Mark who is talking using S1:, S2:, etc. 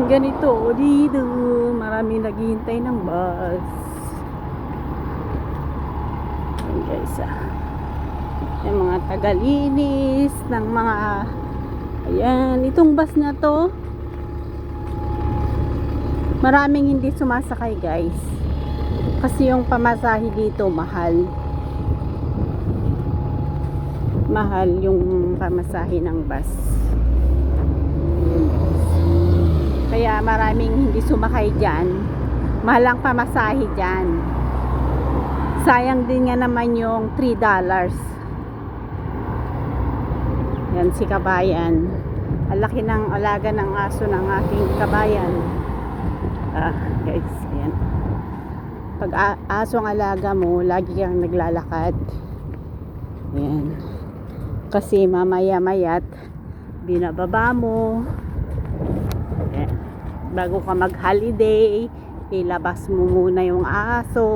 S1: maraming ganito dito. Maraming naghihintay ng bus. Ayan guys, yung mga tagalinis ng mga, ayan, itong bus na to, maraming hindi sumasakay guys. Kasi yung pamasahe dito mahal. Mahal yung pamasahe ng bus. Kaya maraming hindi sumakay dyan. Mahal ang pamasahe dyan. Sayang din nga naman yung $3. Yan si kabayan. Ang laki ng alaga ng aso ng aking kabayan. Guys, ayan. Pag asong alaga mo, lagi kang naglalakad. Ayan. Kasi mamaya-mayat, binababa mo. Ayan. Bago ka mag-holiday, ilabas mo muna yung aso.